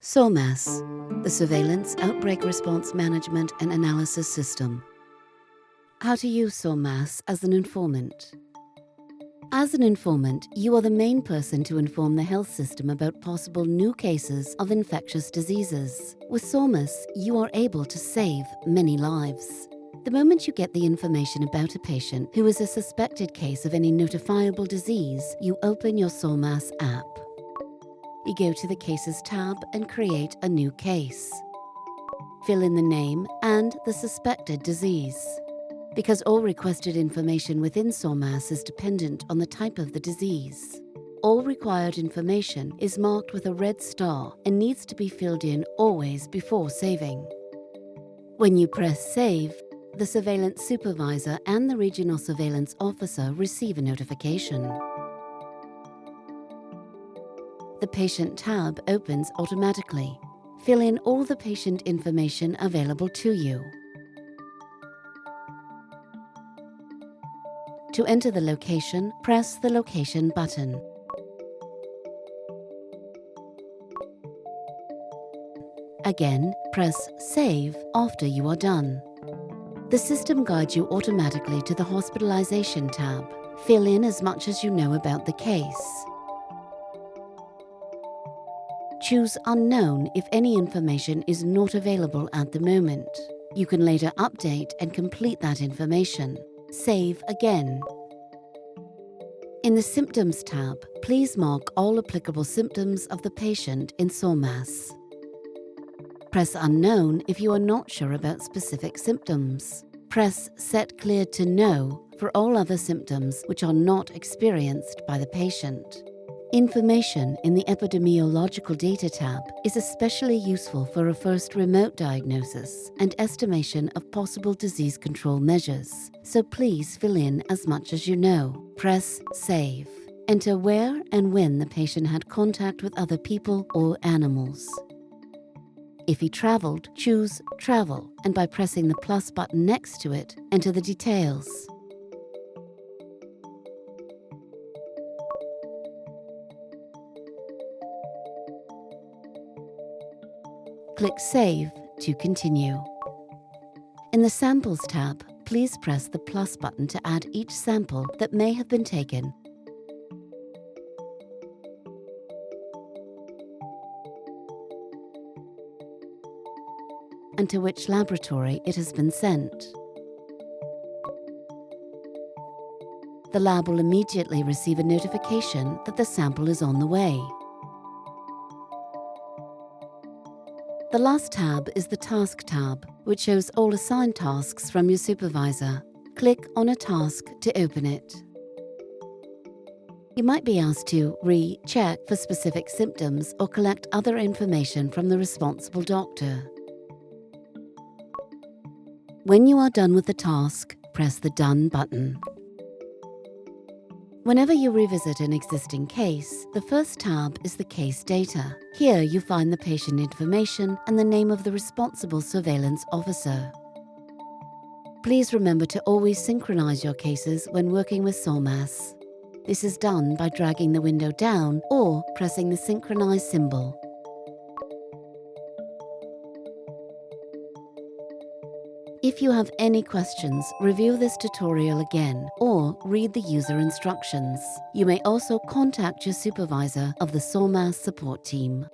SORMAS, the Surveillance Outbreak Response Management and Analysis System. How to use SORMAS as an informant. As an informant, you are the main person to inform the health system about possible new cases of infectious diseases. With SORMAS, you are able to save many lives. The moment you get the information about a patient who is a suspected case of any notifiable disease, you open your SORMAS app. You go to the Cases tab and create a new case. Fill in the name and the suspected disease. Because all requested information within SORMAS is dependent on the type of the disease, all required information is marked with a red star and needs to be filled in always before saving. When you press Save, the surveillance supervisor and the regional surveillance officer receive a notification. The Patient tab opens automatically. Fill in all the patient information available to you. To enter the location, press the Location button. Again, press Save after you are done. The system guides you automatically to the Hospitalization tab. Fill in as much as you know about the case. Choose Unknown if any information is not available at the moment. You can later update and complete that information. Save again. In the Symptoms tab, please mark all applicable symptoms of the patient in SORMAS. Press Unknown if you are not sure about specific symptoms. Press Set Cleared to No for all other symptoms which are not experienced by the patient. Information in the Epidemiological Data tab is especially useful for a first remote diagnosis and estimation of possible disease control measures, so please fill in as much as you know. Press Save. Enter where and when the patient had contact with other people or animals. If he traveled, choose Travel, and by pressing the plus button next to it, enter the details. Click Save to continue. In the Samples tab, please press the plus button to add each sample that may have been taken. And to which laboratory it has been sent. The lab will immediately receive a notification that the sample is on the way. The last tab is the Task tab, which shows all assigned tasks from your supervisor. Click on a task to open it. You might be asked to re-check for specific symptoms or collect other information from the responsible doctor. When you are done with the task, press the Done button. Whenever you revisit an existing case, the first tab is the case data. Here you find the patient information and the name of the responsible surveillance officer. Please remember to always synchronize your cases when working with SORMAS. This is done by dragging the window down or pressing the synchronize symbol. If you have any questions, review this tutorial again or read the user instructions. You may also contact your supervisor of the SORMAS support team.